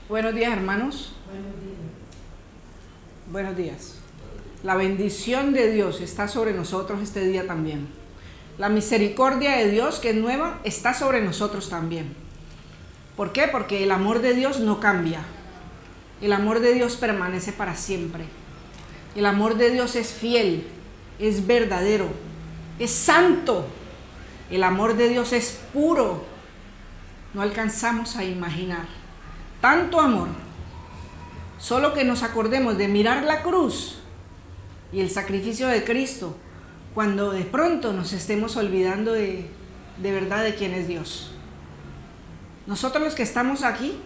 Buenos días, hermanos. Buenos días. La bendición de Dios está sobre nosotros este día también. La misericordia de Dios, que es nueva, está sobre nosotros también. ¿Por qué? Porque el amor de Dios no cambia. El amor de Dios permanece para siempre. El amor de Dios es fiel, es verdadero, es santo. El amor de Dios es puro. No alcanzamos a imaginar tanto amor. Solo que nos acordemos de mirar la cruz y el sacrificio de Cristo cuando de pronto nos estemos olvidando de verdad de quién es Dios. Nosotros los que estamos aquí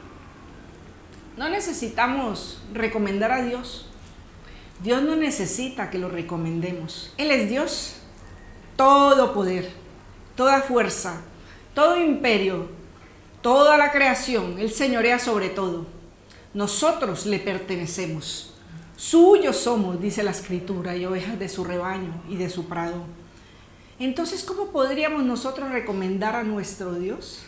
no necesitamos recomendar a Dios. Dios no necesita que lo recomendemos. Él es Dios, todo poder, toda fuerza, todo imperio, toda la creación. Él señorea sobre todo. Nosotros le pertenecemos. Suyos somos, dice la Escritura, y ovejas de su rebaño y de su prado. Entonces, ¿cómo podríamos nosotros recomendar a nuestro Dios?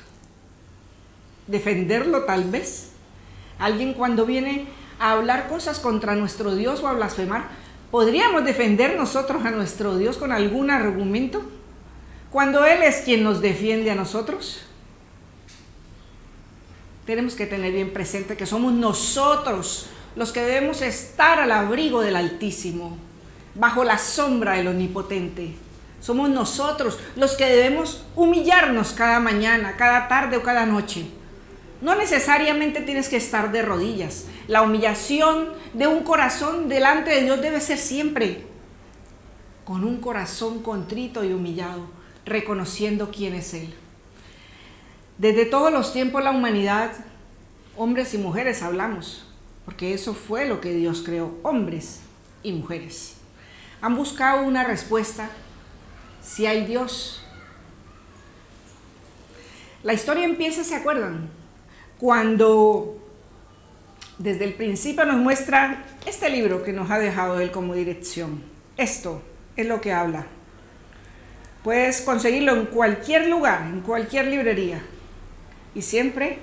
¿Defenderlo tal vez? Alguien cuando viene a hablar cosas contra nuestro Dios o a blasfemar, ¿podríamos defender nosotros a nuestro Dios con algún argumento? Cuando Él es quien nos defiende a nosotros. Tenemos que tener bien presente que somos nosotros los que debemos estar al abrigo del Altísimo, bajo la sombra del Omnipotente. Somos nosotros los que debemos humillarnos cada mañana, cada tarde o cada noche. No necesariamente tienes que estar de rodillas. La humillación de un corazón delante de Dios debe ser siempre con un corazón contrito y humillado, reconociendo quién es Él. Desde todos los tiempos la humanidad, hombres y mujeres hablamos, porque eso fue lo que Dios creó, hombres y mujeres. Han buscado una respuesta, si hay Dios. La historia empieza, ¿se acuerdan? Cuando desde el principio nos muestra este libro que nos ha dejado Él como dirección. Esto es lo que habla. Puedes conseguirlo en cualquier lugar, en cualquier librería. Y siempre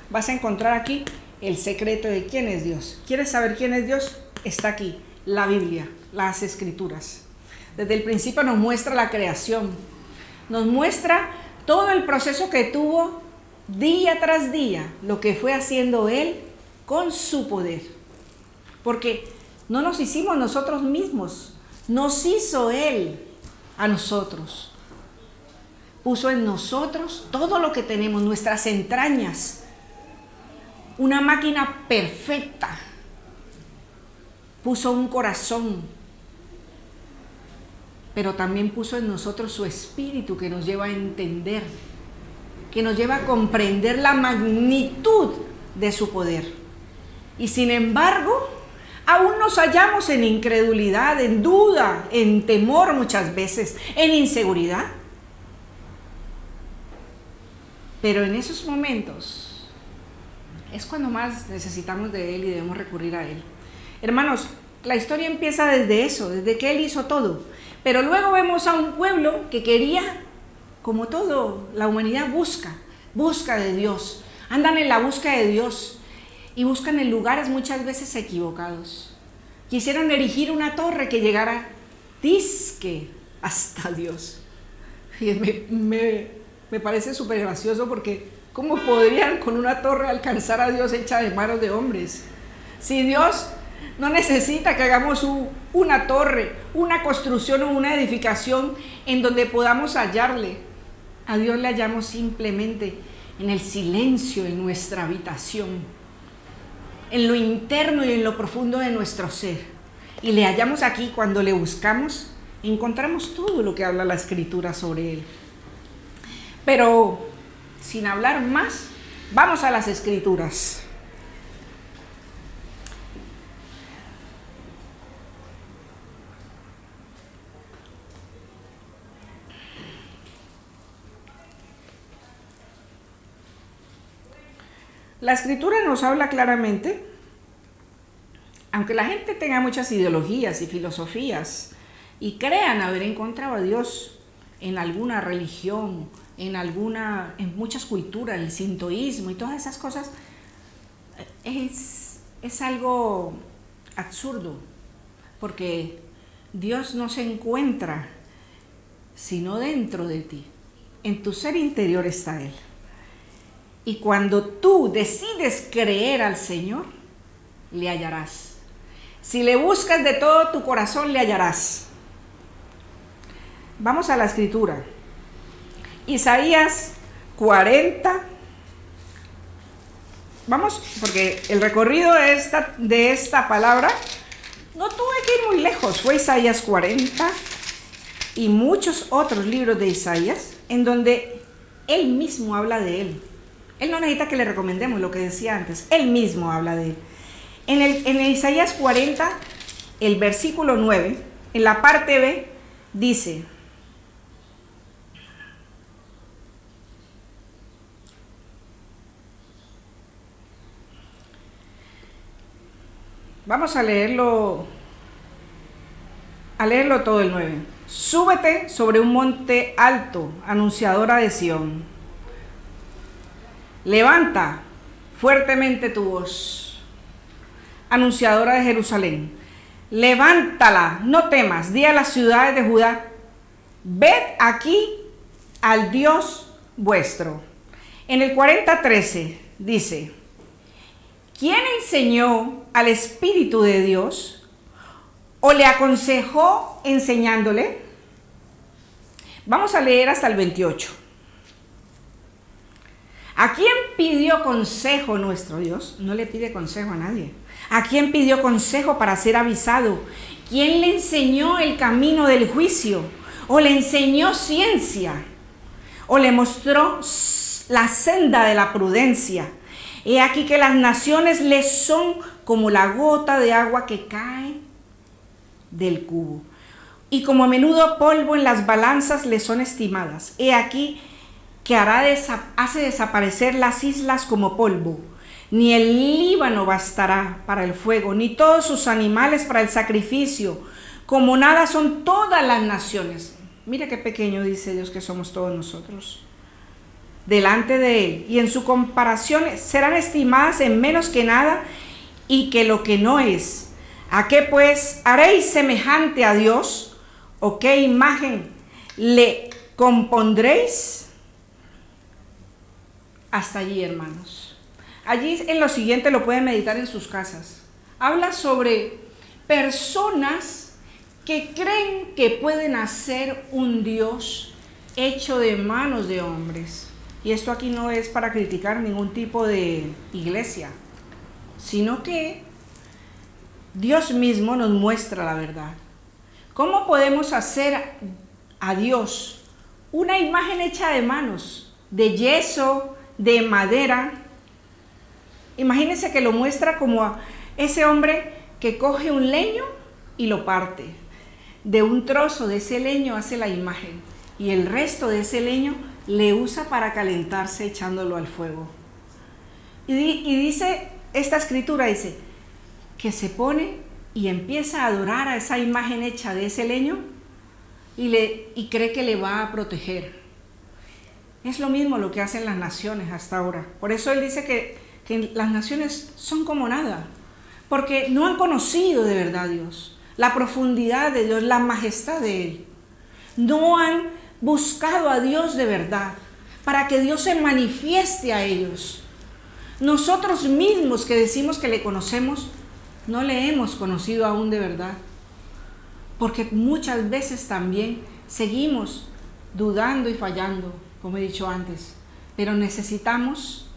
vas a encontrar aquí el secreto de quién es Dios. ¿Quieres saber quién es Dios? Está aquí, la Biblia, las Escrituras. Desde el principio nos muestra la creación, nos muestra todo el proceso que tuvo día tras día, lo que fue haciendo Él con su poder. Porque no nos hicimos nosotros mismos, nos hizo Él a nosotros. Puso en nosotros todo lo que tenemos, nuestras entrañas, una máquina perfecta. Puso un corazón, pero también puso en nosotros su espíritu que nos lleva a entender, que nos lleva a comprender la magnitud de su poder. Y sin embargo, aún nos hallamos en incredulidad, en duda, en temor muchas veces, en inseguridad. Pero en esos momentos es cuando más necesitamos de Él y debemos recurrir a Él. Hermanos, la historia empieza desde eso, desde que Él hizo todo. Pero luego vemos a un pueblo que quería, como todo, la humanidad busca de Dios. Andan en la búsqueda de Dios y buscan en lugares muchas veces equivocados. Quisieron erigir una torre que llegara, dizque, hasta Dios. Y me parece súper gracioso porque ¿cómo podrían con una torre alcanzar a Dios hecha de manos de hombres? Si Dios no necesita que hagamos una torre, una construcción o una edificación en donde podamos hallarle. A Dios le hallamos simplemente en el silencio de nuestra habitación, en lo interno y en lo profundo de nuestro ser. Y le hallamos aquí cuando le buscamos, encontramos todo lo que habla la Escritura sobre Él. Pero, sin hablar más, vamos a las Escrituras. La Escritura nos habla claramente, aunque la gente tenga muchas ideologías y filosofías y crean haber encontrado a Dios en alguna religión, en muchas culturas, el sintoísmo y todas esas cosas, es algo absurdo, porque Dios no se encuentra sino dentro de ti. En tu ser interior está Él. Y cuando tú decides creer al Señor, le hallarás. Si le buscas de todo tu corazón, le hallarás. Vamos a la escritura. Isaías 40. Vamos, porque el recorrido de esta palabra no tuve que ir muy lejos. Fue Isaías 40 y muchos otros libros de Isaías en donde él mismo habla de él. Él no necesita que le recomendemos lo que decía antes. Él mismo habla de él. En el Isaías 40, el versículo 9, en la parte B, dice: vamos a leerlo todo el 9. Súbete sobre un monte alto, anunciadora de Sión. Levanta fuertemente tu voz, anunciadora de Jerusalén. Levántala, no temas, di a las ciudades de Judá: ved aquí al Dios vuestro. En el 40:13 dice: ¿quién enseñó al Espíritu de Dios o le aconsejó enseñándole? Vamos a leer hasta el 28. ¿A quién pidió consejo nuestro Dios? No le pide consejo a nadie. ¿A quién pidió consejo para ser avisado? ¿Quién le enseñó el camino del juicio? ¿O le enseñó ciencia? ¿O le mostró la senda de la prudencia? He aquí que las naciones le son como la gota de agua que cae del cubo, y como a menudo polvo en las balanzas le son estimadas. He aquí que hace desaparecer las islas como polvo. Ni el Líbano bastará para el fuego, ni todos sus animales para el sacrificio. Como nada son todas las naciones. Mira qué pequeño dice Dios que somos todos nosotros delante de Él, y en su comparación serán estimadas en menos que nada y que lo que no es. ¿A qué pues haréis semejante a Dios? ¿O qué imagen le compondréis? Hasta allí, hermanos. Allí en lo siguiente lo pueden meditar en sus casas. Habla sobre personas que creen que pueden hacer un Dios hecho de manos de hombres. Y esto aquí no es para criticar ningún tipo de iglesia, sino que Dios mismo nos muestra la verdad. ¿Cómo podemos hacer a Dios una imagen hecha de manos, de yeso, de madera? Imagínense que lo muestra como a ese hombre que coge un leño y lo parte. De un trozo de ese leño hace la imagen y el resto de ese leño le usa para calentarse echándolo al fuego. Y dice, esta escritura dice, que se pone y empieza a adorar a esa imagen hecha de ese leño y cree que le va a proteger. Es lo mismo lo que hacen las naciones hasta ahora. Por eso él dice que las naciones son como nada, porque no han conocido de verdad a Dios, la profundidad de Dios, la majestad de Él. No han buscado a Dios de verdad, para que Dios se manifieste a ellos. Nosotros mismos que decimos que le conocemos, no le hemos conocido aún de verdad, porque muchas veces también seguimos dudando y fallando, como he dicho antes, pero necesitamos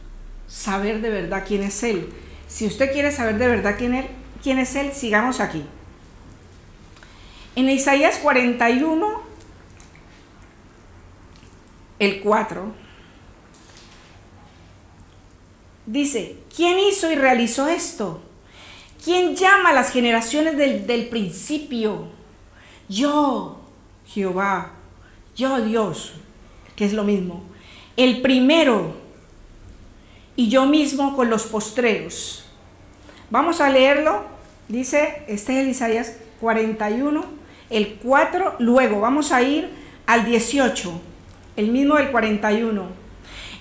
saber de verdad quién es Él. Si usted quiere saber de verdad quién es Él, sigamos aquí. En Isaías 41, el 4, dice: ¿quién hizo y realizó esto? ¿Quién llama a las generaciones del principio? Yo, Jehová, yo Dios, que es lo mismo, el primero, y yo mismo con los postreros. Vamos a leerlo, dice, este es Isaías 41, el 4, luego vamos a ir al 18, el mismo del 41.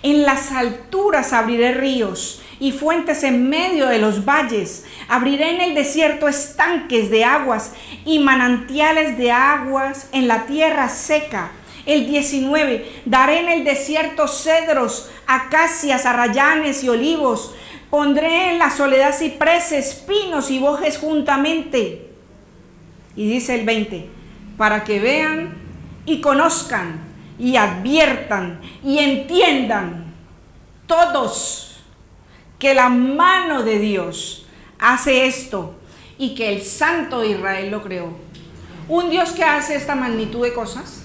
En las alturas abriré ríos y fuentes en medio de los valles. Abriré en el desierto estanques de aguas y manantiales de aguas en la tierra seca. El 19, daré en el desierto cedros, acacias, arrayanes y olivos. Pondré en la soledad cipreses, pinos y bojes juntamente. Y dice el 20, para que vean y conozcan y adviertan y entiendan todos que la mano de Dios hace esto y que el Santo de Israel lo creó. Un Dios que hace esta magnitud de cosas,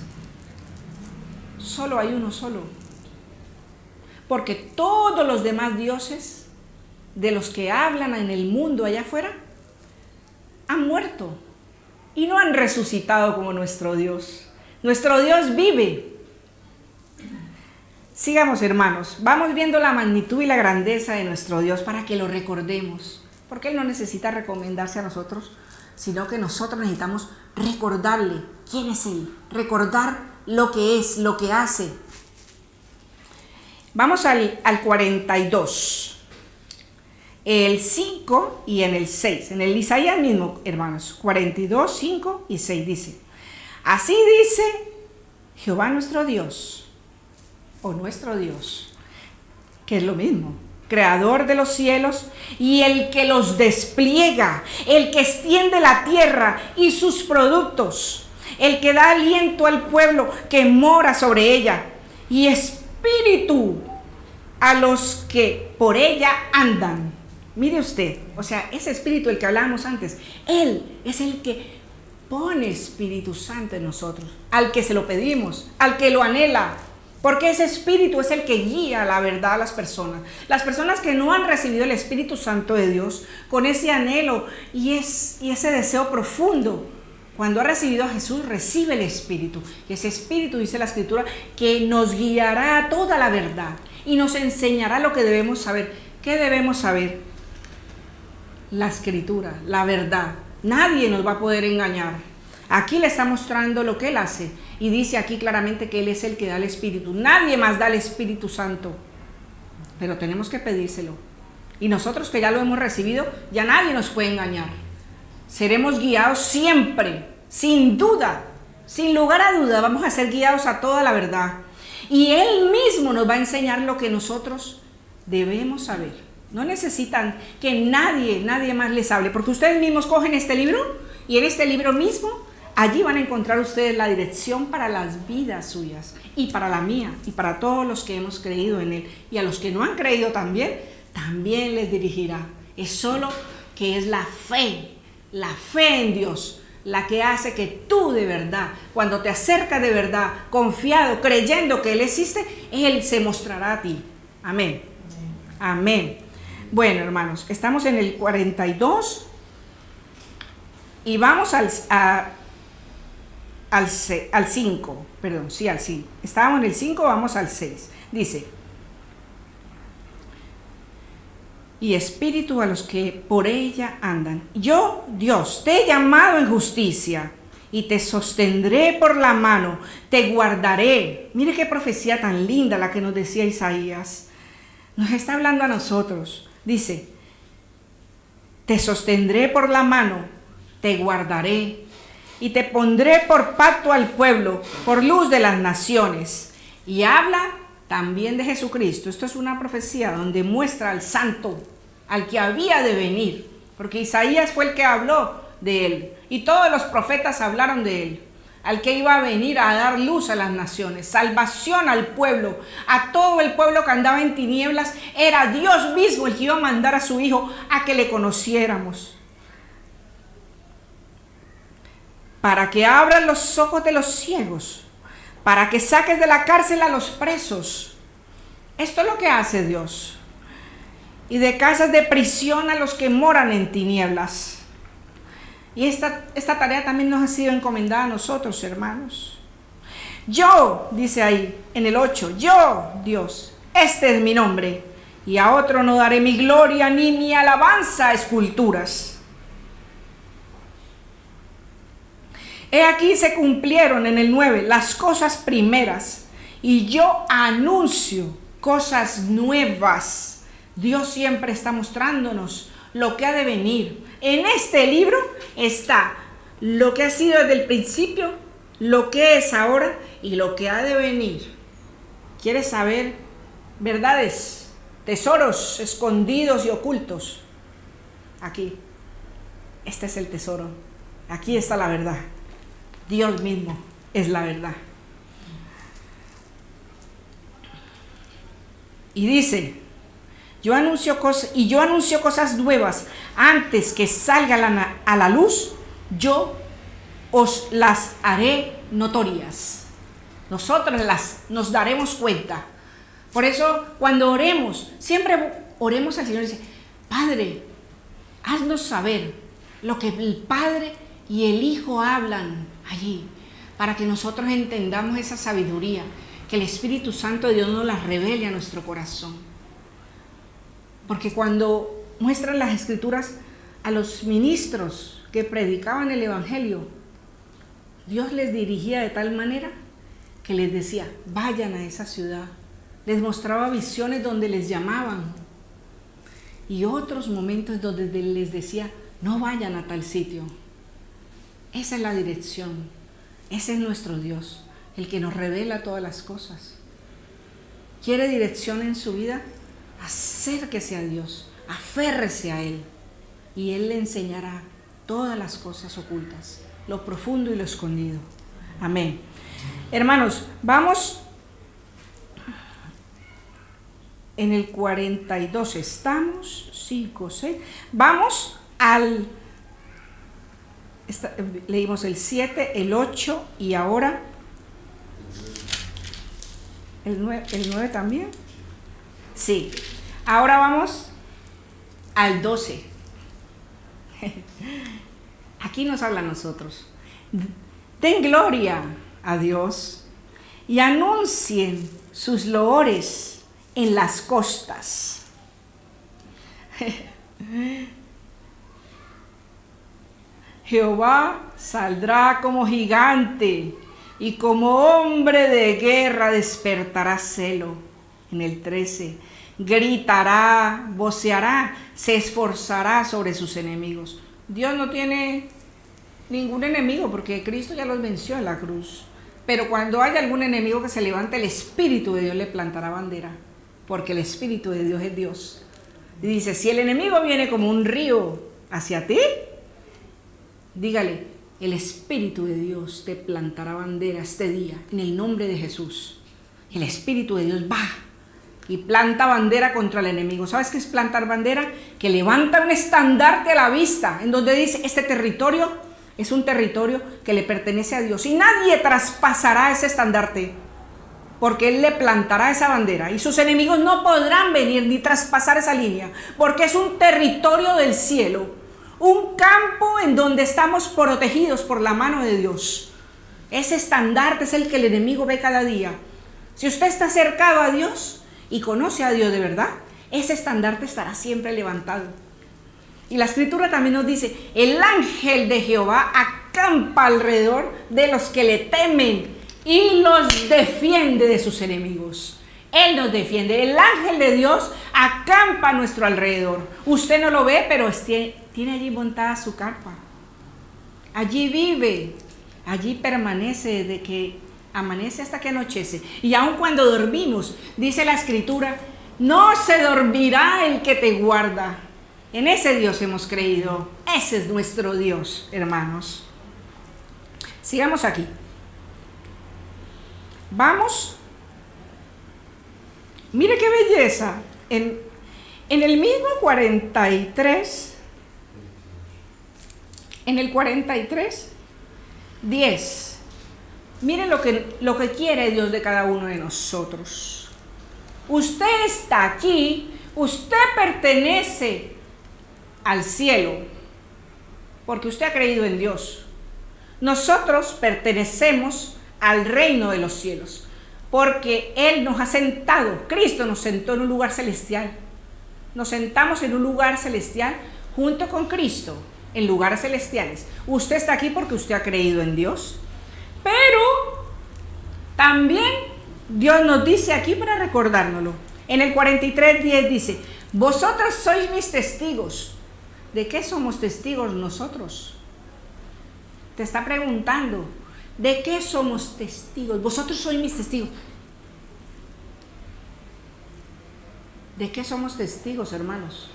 solo hay uno solo. Porque todos los demás dioses de los que hablan en el mundo allá afuera han muerto y no han resucitado como nuestro Dios. Nuestro Dios vive. Sigamos, hermanos, vamos viendo la magnitud y la grandeza de nuestro Dios para que lo recordemos, porque Él no necesita recomendarse a nosotros, sino que nosotros necesitamos recordarle quién es Él, recordar lo que es, lo que hace. Vamos al 42, el 5 y en el 6, en el Isaías mismo, hermanos, 42, 5 y 6 dice, así dice Jehová nuestro Dios, o nuestro Dios, que es lo mismo, creador de los cielos y el que los despliega, el que extiende la tierra y sus productos, el que da aliento al pueblo que mora sobre ella y espíritu a los que por ella andan. Mire usted, o sea, ese espíritu del que hablábamos antes, Él es el que pone Espíritu Santo en nosotros, al que se lo pedimos, al que lo anhela. Porque ese espíritu es el que guía la verdad a las personas. Las personas que no han recibido el Espíritu Santo de Dios, con ese anhelo y ese deseo profundo, cuando ha recibido a Jesús, recibe el Espíritu. Y ese Espíritu, dice la Escritura, que nos guiará a toda la verdad y nos enseñará lo que debemos saber. ¿Qué debemos saber? La Escritura, la verdad. Nadie nos va a poder engañar. Aquí le está mostrando lo que Él hace. Y dice aquí claramente que Él es el que da el Espíritu. Nadie más da el Espíritu Santo. Pero tenemos que pedírselo. Y nosotros que ya lo hemos recibido, ya nadie nos puede engañar. Seremos guiados siempre, sin duda, sin lugar a duda, vamos a ser guiados a toda la verdad. Y Él mismo nos va a enseñar lo que nosotros debemos saber. No necesitan que nadie más les hable, porque ustedes mismos cogen este libro y en este libro mismo allí van a encontrar ustedes la dirección para las vidas suyas y para la mía y para todos los que hemos creído en Él. Y a los que no han creído también les dirigirá. Es solo que es la fe en Dios, la que hace que tú de verdad, cuando te acercas de verdad, confiado, creyendo que Él existe, Él se mostrará a ti. Amén. Amén. Bueno, hermanos, estamos en el 42 y vamos al 5, perdón, sí, al 5. Estábamos en el 5, vamos al 6. Dice, y espíritu a los que por ella andan. Yo, Dios, te he llamado en justicia y te sostendré por la mano, te guardaré. Mire qué profecía tan linda la que nos decía Isaías. Nos está hablando a nosotros. Dice, te sostendré por la mano, te guardaré. Y te pondré por pacto al pueblo, por luz de las naciones. Y habla también de Jesucristo. Esto es una profecía donde muestra al santo, al que había de venir. Porque Isaías fue el que habló de Él. Y todos los profetas hablaron de Él. Al que iba a venir a dar luz a las naciones, salvación al pueblo, a todo el pueblo que andaba en tinieblas. Era Dios mismo el que iba a mandar a su Hijo a que le conociéramos. Para que abran los ojos de los ciegos, para que saques de la cárcel a los presos. Esto es lo que hace Dios. Y de casas de prisión a los que moran en tinieblas. Y esta tarea también nos ha sido encomendada a nosotros, hermanos. Yo, dice ahí en el 8, yo, Dios, este es mi nombre, y a otro no daré mi gloria ni mi alabanza a esculturas. He aquí se cumplieron en el 9 las cosas primeras, y yo anuncio cosas nuevas. Dios siempre está mostrándonos lo que ha de venir. En este libro está lo que ha sido desde el principio, lo que es ahora y lo que ha de venir. ¿Quieres saber verdades, tesoros escondidos y ocultos? Aquí. Este es el tesoro. Aquí está la verdad. Dios mismo es la verdad. Y dice, yo anuncio cosas nuevas antes que salgan a la luz, yo os las haré notorias. Nosotros nos daremos cuenta. Por eso, cuando oremos, siempre oremos al Señor y dice, Padre, haznos saber lo que el Padre y el Hijo hablan allí, para que nosotros entendamos esa sabiduría, que el Espíritu Santo de Dios nos la revele a nuestro corazón. Porque cuando muestran las Escrituras a los ministros que predicaban el Evangelio, Dios les dirigía de tal manera que les decía, vayan a esa ciudad. Les mostraba visiones donde les llamaban. Y otros momentos donde les decía, no vayan a tal sitio. Esa es la dirección. Ese es nuestro Dios, el que nos revela todas las cosas. ¿Quiere dirección en su vida? Acérquese a Dios, aférrese a Él, y Él le enseñará todas las cosas ocultas, lo profundo y lo escondido. Amén. Hermanos, vamos en el 42, estamos, 5, 6, vamos al, leímos el 7, el 8 y ahora el 9 también. Sí, ahora vamos al 12. Aquí nos habla a nosotros. Den gloria a Dios y anuncien sus loores en las costas. Jehová saldrá como gigante y como hombre de guerra despertará celo. En el 13, gritará, voceará, se esforzará sobre sus enemigos. Dios no tiene ningún enemigo porque Cristo ya los venció en la cruz. Pero cuando haya algún enemigo que se levante, el Espíritu de Dios le plantará bandera, porque el Espíritu de Dios es Dios. Y dice, si el enemigo viene como un río hacia ti, dígale, el Espíritu de Dios te plantará bandera este día, en el nombre de Jesús. El Espíritu de Dios va y planta bandera contra el enemigo. ¿Sabes qué es plantar bandera? Que levanta un estandarte a la vista, en donde dice, este territorio es un territorio que le pertenece a Dios y nadie traspasará ese estandarte, porque Él le plantará esa bandera y sus enemigos no podrán venir ni traspasar esa línea, porque es un territorio del cielo, un campo en donde estamos protegidos por la mano de Dios. Ese estandarte es el que el enemigo ve cada día. Si usted está acercado a Dios y conoce a Dios de verdad, ese estandarte estará siempre levantado. Y la Escritura también nos dice, el ángel de Jehová acampa alrededor de los que le temen y los defiende de sus enemigos. Él nos defiende. El ángel de Dios acampa a nuestro alrededor. Usted no lo ve, pero tiene allí montada su carpa. Allí vive, allí permanece desde que amanece hasta que anochece. Y aun cuando dormimos, dice la Escritura, no se dormirá el que te guarda. En ese Dios hemos creído. Ese es nuestro Dios, hermanos. Sigamos aquí. Vamos. Mire qué belleza. En el mismo 43, en el 43, 10. Mire lo que quiere Dios de cada uno de nosotros. Usted está aquí, usted pertenece al cielo, porque usted ha creído en Dios. Nosotros pertenecemos al reino de los cielos, porque Él nos ha sentado, Cristo nos sentó en un lugar celestial. Nos sentamos en un lugar celestial junto con Cristo, en lugares celestiales. Usted está aquí porque usted ha creído en Dios, pero también Dios nos dice aquí para recordárnoslo, En el 43:10 dice, vosotros sois mis testigos. ¿De qué somos testigos nosotros? Te está preguntando, ¿de qué somos testigos? Vosotros sois mis testigos. ¿De qué somos testigos, hermanos?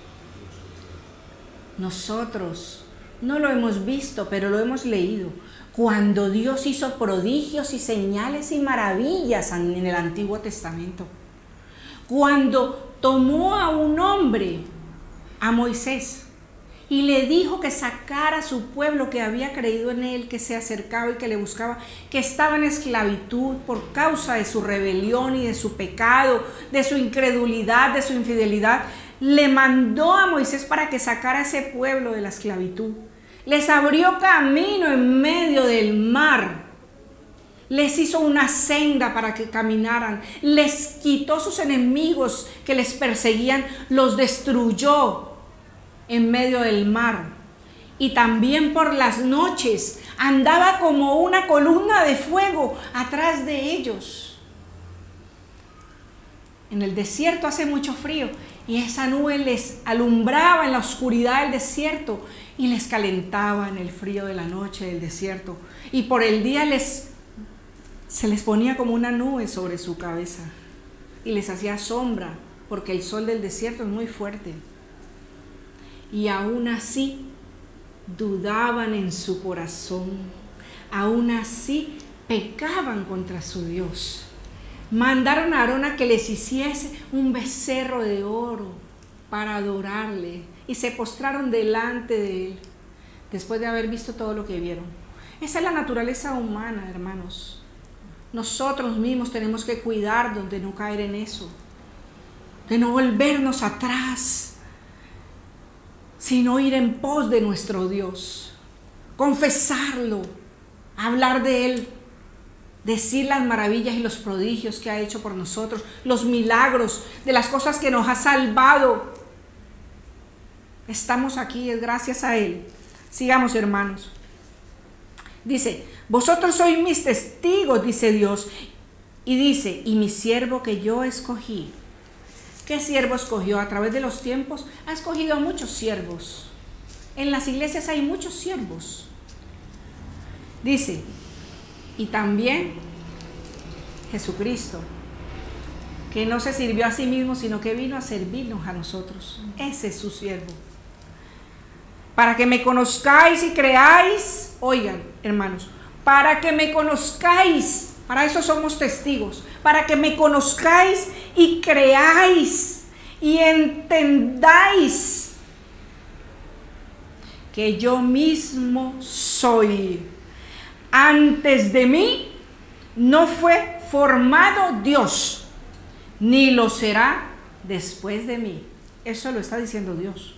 Nosotros no lo hemos visto, pero lo hemos leído. Cuando Dios hizo prodigios y señales y maravillas en el Antiguo Testamento. Cuando tomó a un hombre, a Moisés, y le dijo que sacara a su pueblo que había creído en él, que se acercaba y que le buscaba, que estaba en esclavitud por causa de su rebelión y de su pecado, de su incredulidad, de su infidelidad, le mandó a Moisés para que sacara a ese pueblo de la esclavitud. Les abrió camino en medio del mar. Les hizo una senda para que caminaran. Les quitó sus enemigos que les perseguían. Los destruyó en medio del mar. Y también por las noches andaba como una columna de fuego atrás de ellos. En el desierto hace mucho frío y esa nube les alumbraba en la oscuridad del desierto y les calentaba en el frío de la noche del desierto. Y por el día se les ponía como una nube sobre su cabeza y les hacía sombra porque el sol del desierto es muy fuerte. Y aún así dudaban en su corazón, aún así pecaban contra su Dios. Mandaron a Aarón a que les hiciese un becerro de oro para adorarle y se postraron delante de él después de haber visto todo lo que vieron. Esa es la naturaleza humana, hermanos. Nosotros mismos tenemos que cuidar de no caer en eso, de no volvernos atrás, sino ir en pos de nuestro Dios, confesarlo, hablar de Él, decir las maravillas y los prodigios que ha hecho por nosotros, los milagros, de las cosas que nos ha salvado. Estamos aquí, es gracias a Él. Sigamos, hermanos. Dice, vosotros sois mis testigos, dice Dios, y dice, y mi siervo que yo escogí. ¿Qué siervo escogió? A través de los tiempos ha escogido a muchos siervos. En las iglesias hay muchos siervos. Dice, y también Jesucristo, que no se sirvió a sí mismo, sino que vino a servirnos a nosotros. Ese es su siervo. Para que me conozcáis y creáis, oigan, hermanos, para que me conozcáis, para eso somos testigos, para que me conozcáis y creáis y entendáis que yo mismo soy. Antes de mí no fue formado Dios, ni lo será después de mí. Eso lo está diciendo Dios.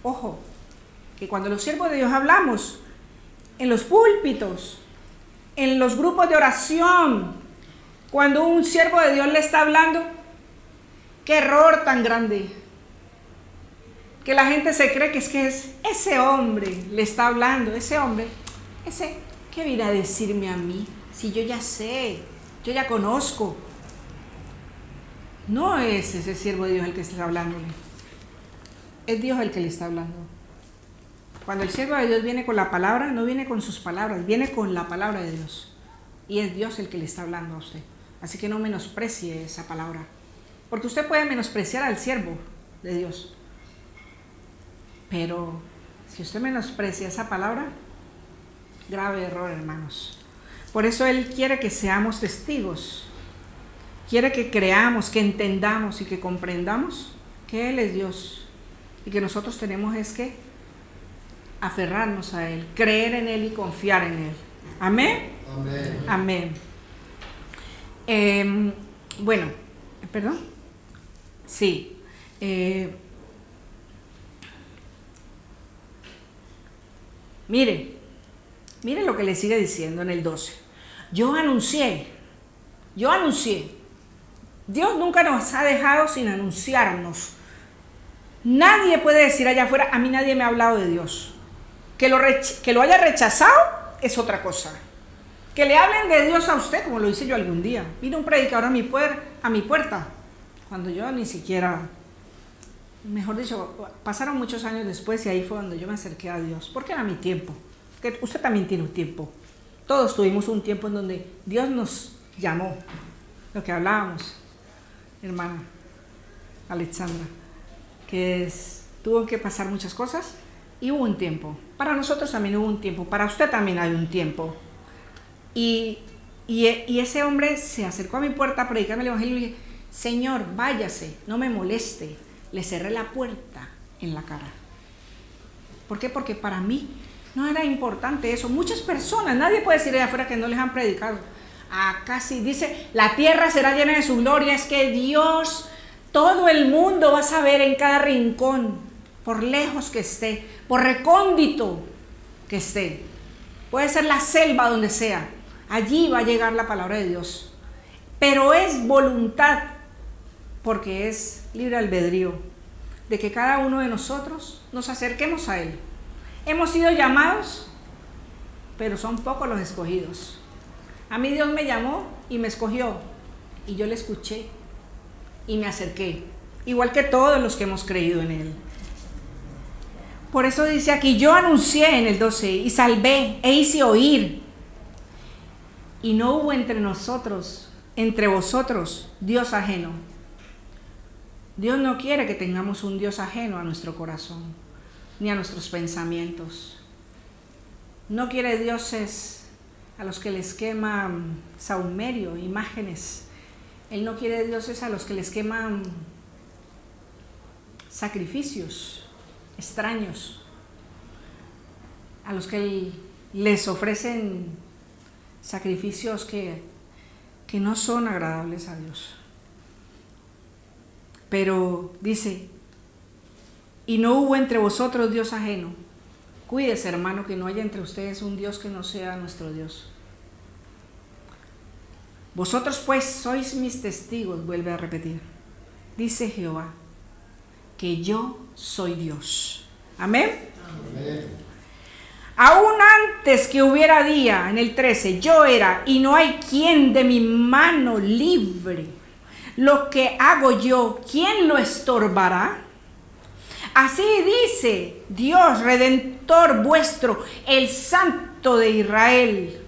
Ojo, que cuando los siervos de Dios hablamos, en los púlpitos, en los grupos de oración, cuando un siervo de Dios le está hablando, qué error tan grande, que la gente se cree que es ese hombre le está hablando, ese hombre, ¿qué viene a decirme a mí? Si yo ya sé, yo ya conozco. No es ese siervo de Dios el que está hablándole, es Dios el que le está hablando. Cuando el siervo de Dios viene con la palabra, no viene con sus palabras, viene con la palabra de Dios. Y es Dios el que le está hablando a usted. Así que no menosprecie esa palabra. Porque usted puede menospreciar al siervo de Dios. Pero si usted menosprecia esa palabra, grave error, hermanos. Por eso Él quiere que seamos testigos. Quiere que creamos, que entendamos y que comprendamos que Él es Dios. Y que nosotros tenemos es que aferrarnos a Él, creer en Él y confiar en Él. Amén. Amén. Amén. Bueno, perdón. Sí. Mire lo que le sigue diciendo en el 12. Yo anuncié. Dios nunca nos ha dejado sin anunciarnos. Nadie puede decir allá afuera, a mí nadie me ha hablado de Dios. Que lo haya rechazado es otra cosa. Que le hablen de Dios a usted, como lo hice yo algún día. Vino un predicador a mi puerta. cuando yo ni siquiera, mejor dicho, pasaron muchos años después y ahí fue donde yo me acerqué a Dios, porque era mi tiempo, que usted también tiene un tiempo, todos tuvimos un tiempo en donde Dios nos llamó, lo que hablábamos, hermana Alexandra, que tuvo que pasar muchas cosas y hubo un tiempo, para nosotros también hubo un tiempo, para usted también hay un tiempo, y ese hombre se acercó a mi puerta predicando el evangelio y dije, Señor, váyase, no me moleste. Le cerré la puerta en la cara. ¿Por qué? Porque para mí no era importante eso. Muchas personas, nadie puede decir allá afuera que no les han predicado. Acá sí, dice, la tierra será llena de su gloria. Es que Dios, todo el mundo va a saber en cada rincón, por lejos que esté, por recóndito que esté. Puede ser la selva donde sea. Allí va a llegar la palabra de Dios. Pero es voluntad, porque es libre albedrío, de que cada uno de nosotros nos acerquemos a Él. Hemos sido llamados, pero son pocos los escogidos. A mí Dios me llamó y me escogió, y yo le escuché y me acerqué, igual que todos los que hemos creído en Él. Por eso dice aquí, yo anuncié en el 12, y salvé, e hice oír, y no hubo entre nosotros, entre vosotros, Dios ajeno. Dios no quiere que tengamos un Dios ajeno a nuestro corazón, ni a nuestros pensamientos. No quiere dioses a los que les queman sahumerio, imágenes. Él no quiere dioses a los que les queman sacrificios extraños, a los que les ofrecen sacrificios que no son agradables a Dios. Pero dice, y no hubo entre vosotros Dios ajeno. Cuídese, hermano, que no haya entre ustedes un Dios que no sea nuestro Dios. Vosotros pues sois mis testigos, vuelve a repetir, dice Jehová, que yo soy Dios. Amén. Amén. Aún antes que hubiera día, en el 13, yo era, y no hay quien de mi mano libre. Lo que hago yo, ¿quién lo estorbará? Así dice Dios, Redentor vuestro, el Santo de Israel.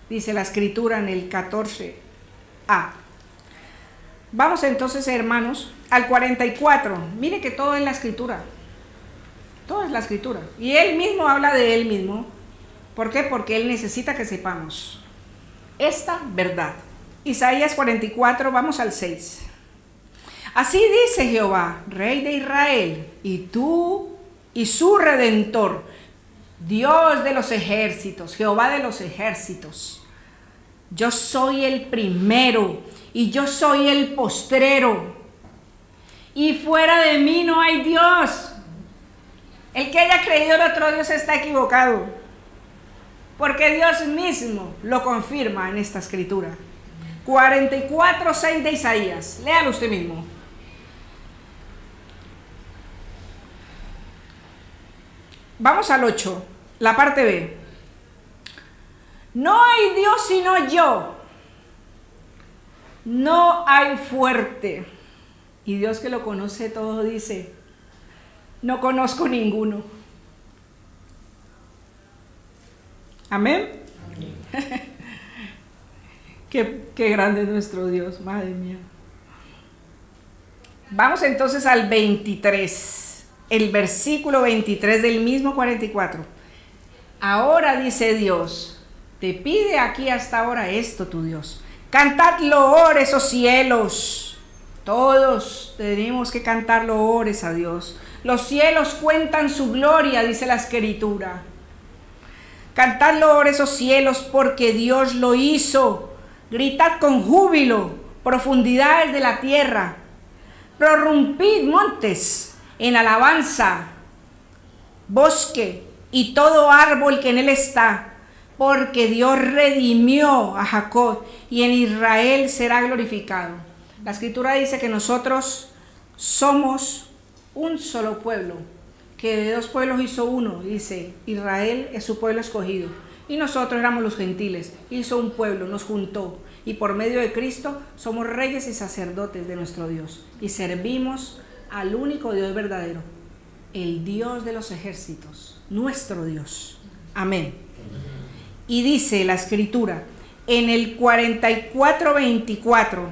Dice la Escritura en el 14a. Vamos entonces, hermanos, al 44. Mire que todo es la Escritura. Todo es la Escritura. Y Él mismo habla de Él mismo. ¿Por qué? Porque Él necesita que sepamos esta verdad. Isaías 44, vamos al 6. Así dice Jehová, Rey de Israel, y tú y su Redentor, Dios de los ejércitos, Jehová de los ejércitos. Yo soy el primero y yo soy el postrero, y fuera de mí no hay Dios. El que haya creído en otro Dios está equivocado, porque Dios mismo lo confirma en esta escritura. 44:6 de Isaías. Léalo usted mismo. Vamos al 8, la parte B. No hay Dios sino yo. No hay fuerte. Y Dios, que lo conoce todo, dice, no conozco ninguno. Amén. Amén. Qué grande es nuestro Dios, madre mía. Vamos entonces al 23, el versículo 23 del mismo 44. Ahora dice Dios, te pide aquí hasta ahora esto tu Dios. Cantad loores, oh cielos. Todos tenemos que cantar loores a Dios. Los cielos cuentan su gloria, dice la Escritura. Cantad loores, oh cielos, porque Dios lo hizo. Gritad con júbilo, profundidades de la tierra. Prorrumpid montes en alabanza, bosque y todo árbol que en él está, porque Dios redimió a Jacob y en Israel será glorificado. La Escritura dice que nosotros somos un solo pueblo, que de dos pueblos hizo uno. Dice, Israel es su pueblo escogido. Y nosotros éramos los gentiles, hizo un pueblo, nos juntó. y por medio de Cristo somos reyes y sacerdotes de nuestro Dios y servimos al único Dios verdadero, el Dios de los ejércitos, nuestro Dios. Amén. Y dice la Escritura en el 44:24,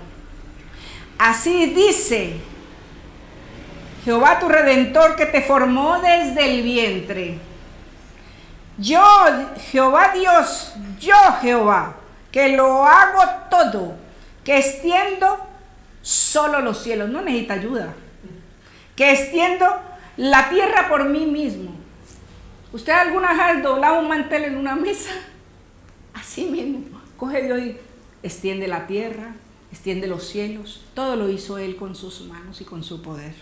así dice Jehová tu Redentor, que te formó desde el vientre. Yo, Jehová Dios, yo Jehová, que lo hago todo, que extiendo solo los cielos, no necesita ayuda, que extiendo la tierra por mí mismo. ¿Usted alguna vez ha doblado un mantel en una mesa? Así mismo, coge Dios y extiende la tierra, extiende los cielos, todo lo hizo Él con sus manos y con su poder.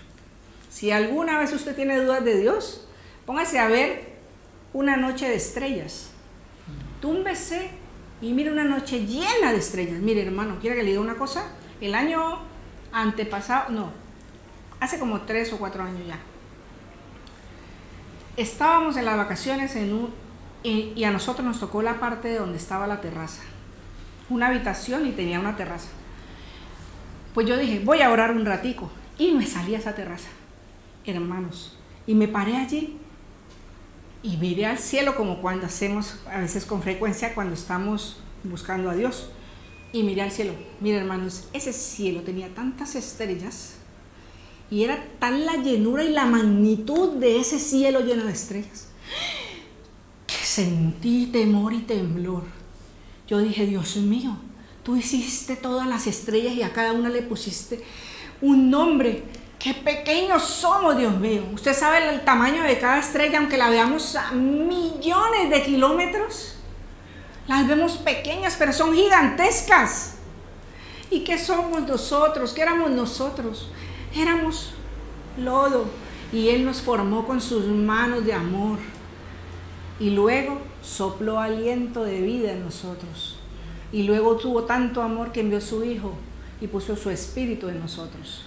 Si alguna vez usted tiene dudas de Dios, póngase a ver una noche de estrellas. Túmbese y mire una noche llena de estrellas. Mire, hermano, ¿quiere que le diga una cosa? El año antepasado, no, hace como 3 o 4 años ya, estábamos en las vacaciones y a nosotros nos tocó la parte de donde estaba la terraza, una habitación y tenía una terraza. Pues yo dije, voy a orar un ratico, y me salí a esa terraza, hermanos, y me paré allí y miré al cielo, como cuando hacemos a veces con frecuencia cuando estamos buscando a Dios, y miré al cielo. Mire, hermanos, ese cielo tenía tantas estrellas y era tan la llenura y la magnitud de ese cielo lleno de estrellas que sentí temor y temblor. Yo dije, Dios mío, tú hiciste todas las estrellas y a cada una le pusiste un nombre. ¡Qué pequeños somos, Dios mío! ¿Usted sabe el tamaño de cada estrella, aunque la veamos a millones de kilómetros? Las vemos pequeñas, pero son gigantescas. ¿Y qué somos nosotros? ¿Qué éramos nosotros? Éramos lodo, y Él nos formó con sus manos de amor. Y luego sopló aliento de vida en nosotros. Y luego tuvo tanto amor que envió a su Hijo y puso su Espíritu en nosotros,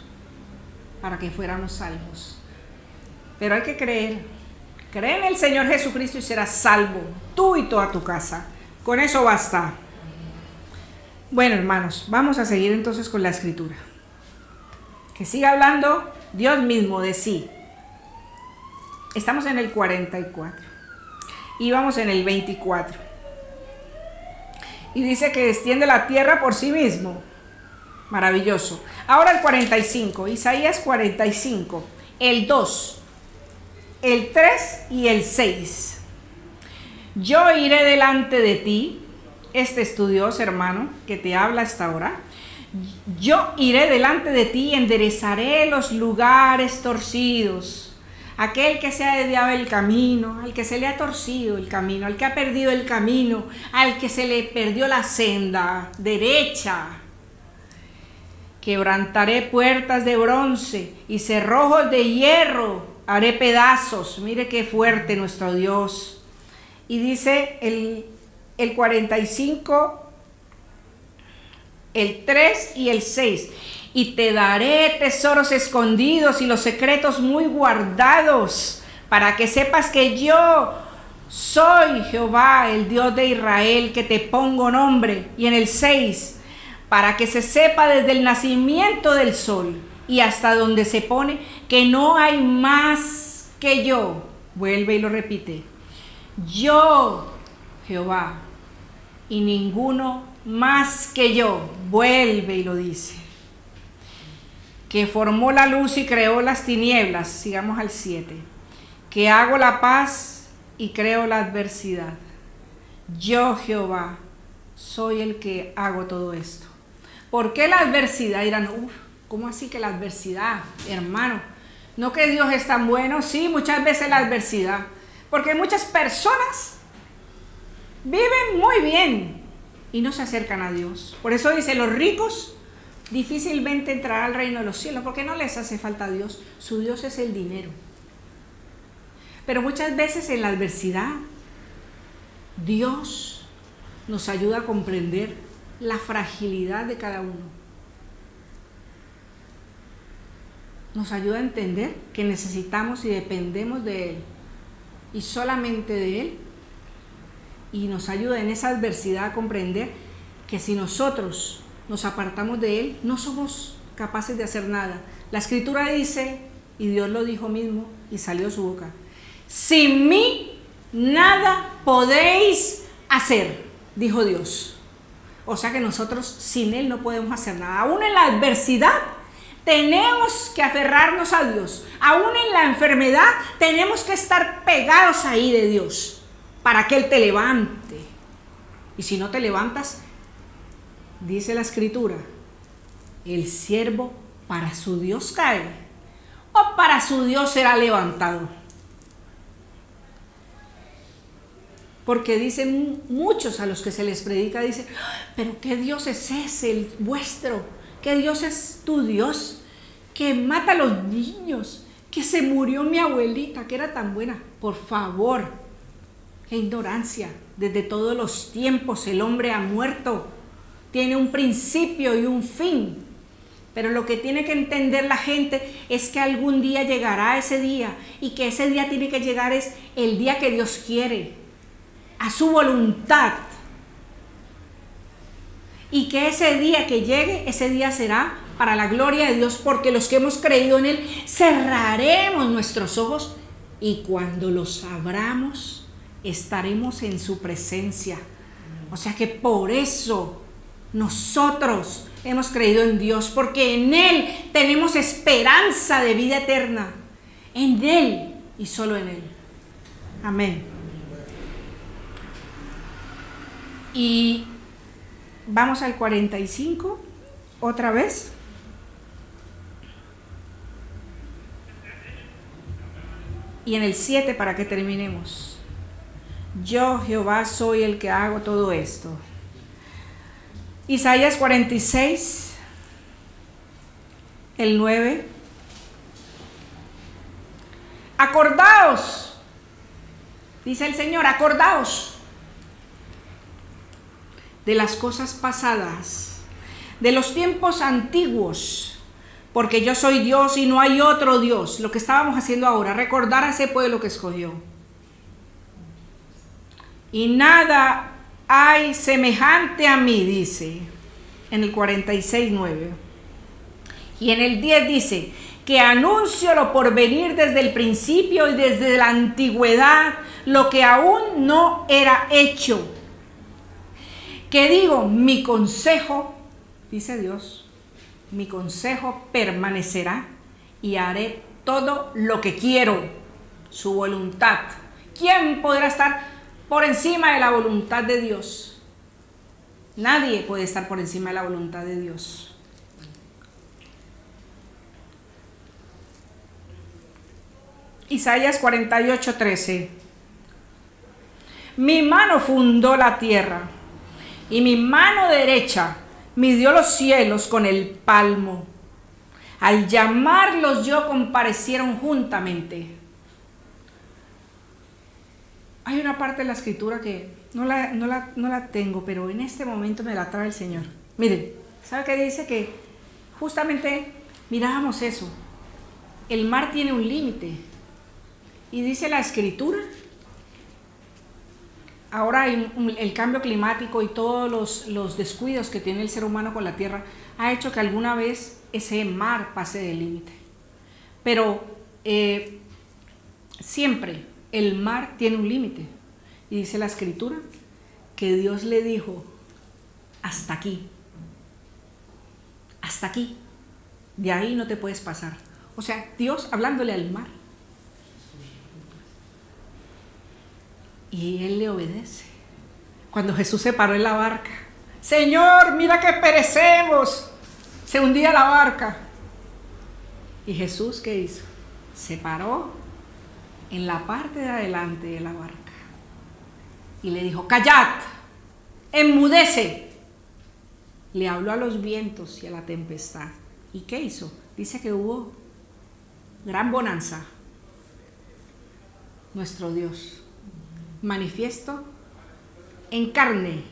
para que fuéramos salvos. Pero hay que creer. Cree en el Señor Jesucristo y serás salvo, tú y toda tu casa. Con eso basta. Bueno, hermanos, vamos a seguir entonces con la Escritura. Que siga hablando Dios mismo de sí. Estamos en el 44 y vamos en el 24. Y dice que extiende la tierra por sí mismo. Maravilloso. Ahora el 45, Isaías 45, el 2, el 3 y el 6. Yo iré delante de ti. Este es tu Dios, hermano, que te habla hasta ahora. Yo iré delante de ti y enderezaré los lugares torcidos. Aquel que se ha desviado el camino, al que se le ha torcido el camino, al que ha perdido el camino, al que se le perdió la senda derecha. Quebrantaré puertas de bronce y cerrojos de hierro haré pedazos. Mire qué fuerte nuestro Dios. Y dice el 45, el 3 y el 6. Y te daré tesoros escondidos y los secretos muy guardados, para que sepas que yo soy Jehová, el Dios de Israel, que te pongo nombre. Y en el 6, para que se sepa desde el nacimiento del sol y hasta donde se pone, que no hay más que yo. Vuelve y lo repite. Yo, Jehová, y ninguno más que yo. Vuelve y lo dice. Que formó la luz y creó las tinieblas. Sigamos al 7. Que hago la paz y creo la adversidad. Yo, Jehová, soy el que hago todo esto. ¿Por qué la adversidad? Dirán, ¿cómo así que la adversidad, hermano? ¿No que Dios es tan bueno? Sí, muchas veces la adversidad. Porque muchas personas viven muy bien y no se acercan a Dios. Por eso dice, los ricos difícilmente entrarán al reino de los cielos, porque no les hace falta a Dios. Su Dios es el dinero. Pero muchas veces en la adversidad, Dios nos ayuda a comprender la fragilidad de cada uno. Nos ayuda a entender que necesitamos y dependemos de Él, y solamente de Él. Y nos ayuda en esa adversidad a comprender que si nosotros nos apartamos de Él, no somos capaces de hacer nada. La Escritura dice, y Dios lo dijo mismo, y salió de su boca: sin mí nada podéis hacer, dijo Dios. O sea que nosotros sin Él no podemos hacer nada. Aún en la adversidad tenemos que aferrarnos a Dios. Aún en la enfermedad tenemos que estar pegados ahí de Dios para que Él te levante. Y si no te levantas, dice la Escritura, el siervo para su Dios cae o para su Dios será levantado. Porque dicen muchos a los que se les predica, dicen, pero ¿qué Dios es ese, el vuestro? ¿Qué Dios es tu Dios? Que mata a los niños, que se murió mi abuelita, que era tan buena. Por favor, qué ignorancia. Desde todos los tiempos el hombre ha muerto. Tiene un principio y un fin. Pero lo que tiene que entender la gente es que algún día llegará ese día, y que ese día tiene que llegar es el día que Dios quiere, a su voluntad. Y que ese día que llegue, ese día será para la gloria de Dios, porque los que hemos creído en Él cerraremos nuestros ojos y cuando los abramos estaremos en su presencia. O sea que por eso nosotros hemos creído en Dios, porque en Él tenemos esperanza de vida eterna. En Él y solo en Él. Amén. Y vamos al 45 otra vez. Y en el 7 para que terminemos. Yo, Jehová, soy el que hago todo esto. Isaías 46, el 9. Acordaos, dice el Señor, acordaos de las cosas pasadas, de los tiempos antiguos, porque yo soy Dios y no hay otro Dios. Lo que estábamos haciendo ahora, recordar a ese pueblo que escogió. Y nada hay semejante a mí, dice en el 46:9. Y en el 10 dice, que anuncio lo por venir desde el principio y desde la antigüedad, lo que aún no era hecho. Que digo, mi consejo, dice Dios, mi consejo permanecerá y haré todo lo que quiero, su voluntad. ¿Quién podrá estar por encima de la voluntad de Dios? Nadie puede estar por encima de la voluntad de Dios. Isaías 48:13. Mi mano fundó la tierra, y mi mano derecha midió los cielos con el palmo. Al llamarlos yo comparecieron juntamente. Hay una parte de la Escritura que no la tengo, pero en este momento me la trae el Señor. Miren, ¿sabe qué dice? Que justamente mirábamos eso. El mar tiene un límite. Y dice la Escritura, ahora el cambio climático y todos los descuidos que tiene el ser humano con la tierra ha hecho que alguna vez ese mar pase del límite. Pero siempre el mar tiene un límite. Y dice la Escritura que Dios le dijo, hasta aquí. Hasta aquí. De ahí no te puedes pasar. O sea, Dios hablándole al mar. Y él le obedece. Cuando Jesús se paró en la barca, Señor, mira que perecemos. Se hundía la barca. ¿Y Jesús qué hizo? Se paró en la parte de adelante de la barca y le dijo, callad, enmudece. Le habló a los vientos y a la tempestad. ¿Y qué hizo? Dice que hubo gran bonanza. Nuestro Dios manifiesto en carne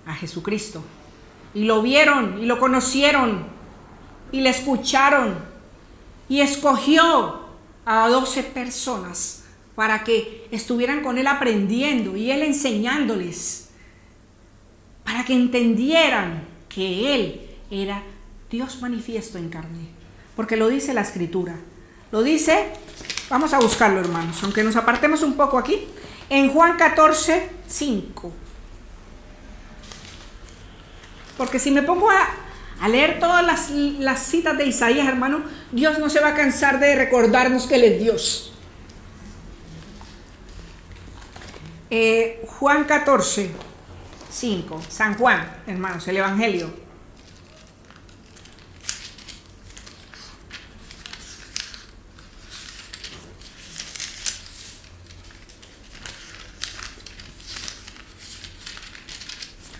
a Jesucristo, y lo vieron y lo conocieron y le escucharon, y escogió a 12 personas para que estuvieran con él aprendiendo y él enseñándoles. para que entendieran que Él era Dios manifiesto en carne. Porque lo dice la Escritura. Lo dice, vamos a buscarlo, hermanos, aunque nos apartemos un poco aquí, en Juan 14, 5. Porque si me pongo a leer todas las citas de Isaías, hermano, Dios no se va a cansar de recordarnos que Él es Dios. Juan 14, 5, San Juan, hermanos, el Evangelio.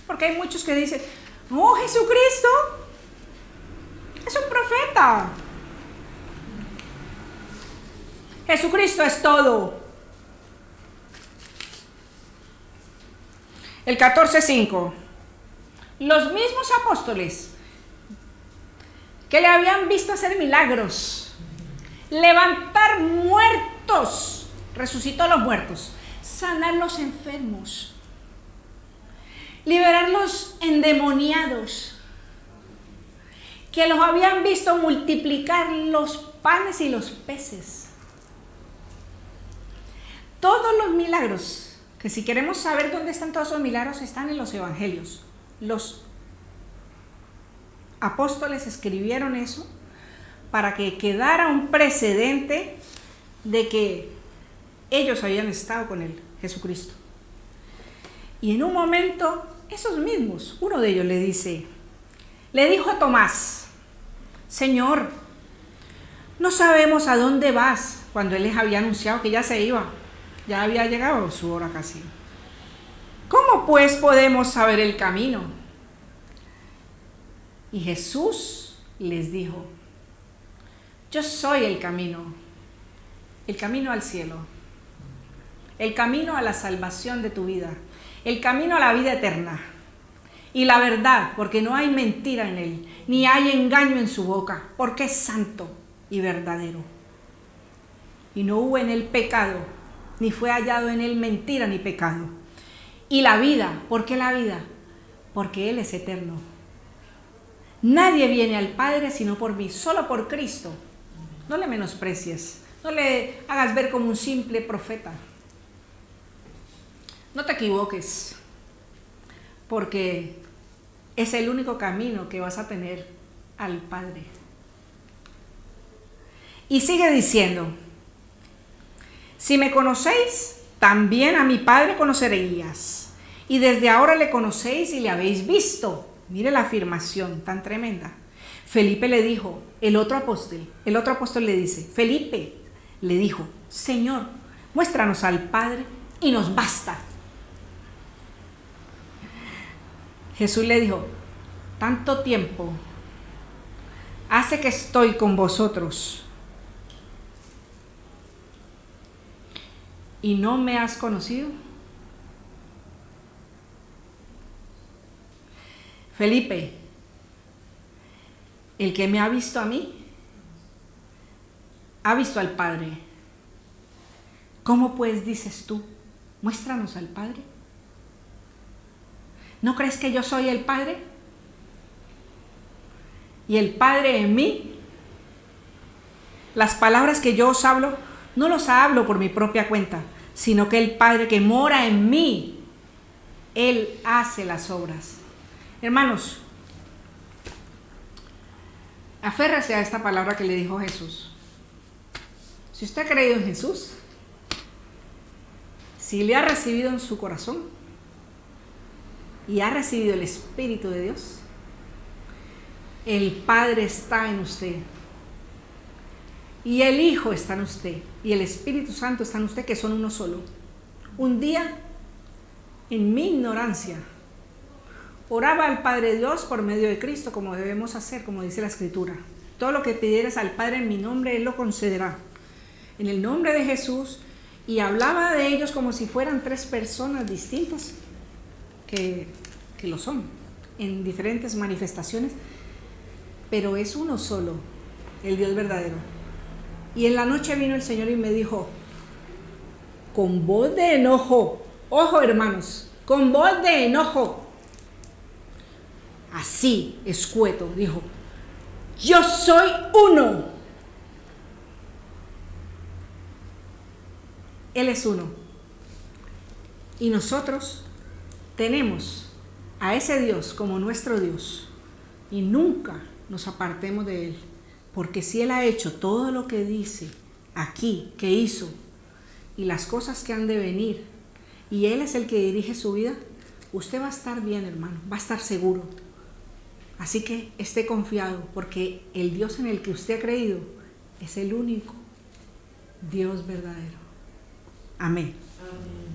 Porque hay muchos que dicen, no, Jesucristo es un profeta. Jesucristo es todo. El 14:5. Los mismos apóstoles que le habían visto hacer milagros, levantar muertos, resucitó a los muertos, sanar los enfermos, liberar los endemoniados, que los habían visto multiplicar los panes y los peces. Todos los milagros, que si queremos saber dónde están todos esos milagros, están en los evangelios. Los apóstoles escribieron eso para que quedara un precedente de que ellos habían estado con él, Jesucristo. Y en un momento, esos mismos, uno de ellos le dijo a Tomás, Señor, no sabemos a dónde vas, cuando él les había anunciado que ya se iba, ya había llegado su hora casi. ¿Cómo pues podemos saber el camino? Y Jesús les dijo, yo soy el camino al cielo, el camino a la salvación de tu vida, el camino a la vida eterna y la verdad, porque no hay mentira en él, ni hay engaño en su boca, porque es santo y verdadero. Y no hubo en él pecado, ni fue hallado en él mentira ni pecado. Y la vida, ¿por qué la vida? Porque él es eterno. Nadie viene al Padre sino por mí, solo por Cristo. No le menosprecies, no le hagas ver como un simple profeta. No te equivoques, porque es el único camino que vas a tener al Padre. Y sigue diciendo, si me conocéis, también a mi Padre conoceréis. Y desde ahora le conocéis y le habéis visto. Mire la afirmación tan tremenda. Felipe le dijo, el otro apóstol le dice, Felipe le dijo, Señor, muéstranos al Padre y nos basta. Jesús le dijo, tanto tiempo hace que estoy con vosotros y no me has conocido. Felipe, el que me ha visto a mí, ha visto al Padre. ¿Cómo pues dices tú, muéstranos al Padre? ¿No crees que yo soy el Padre? Y el Padre en mí. Las palabras que yo os hablo, no los hablo por mi propia cuenta, sino que el Padre que mora en mí, Él hace las obras. Hermanos, aférrese a esta palabra que le dijo Jesús. Si usted ha creído en Jesús, si le ha recibido en su corazón y ha recibido el Espíritu de Dios, el Padre está en usted y el Hijo está en usted y el Espíritu Santo está en usted, que son uno solo. Un día, en mi ignorancia, oraba al Padre Dios por medio de Cristo, como debemos hacer, como dice la Escritura. Todo lo que pidieras al Padre en mi nombre, Él lo concederá. En el nombre de Jesús, y hablaba de ellos como si fueran tres personas distintas, que lo son, en diferentes manifestaciones, pero es uno solo, el Dios verdadero. Y en la noche vino el Señor y me dijo, con voz de enojo, ojo hermanos, con voz de enojo, así, escueto, dijo: yo soy uno. Él es uno. Y nosotros tenemos a ese Dios como nuestro Dios. Y nunca nos apartemos de Él. Porque si Él ha hecho todo lo que dice aquí, que hizo, y las cosas que han de venir, y Él es el que dirige su vida, usted va a estar bien, hermano, va a estar seguro. Así que esté confiado, porque el Dios en el que usted ha creído es el único Dios verdadero. Amén. Amén.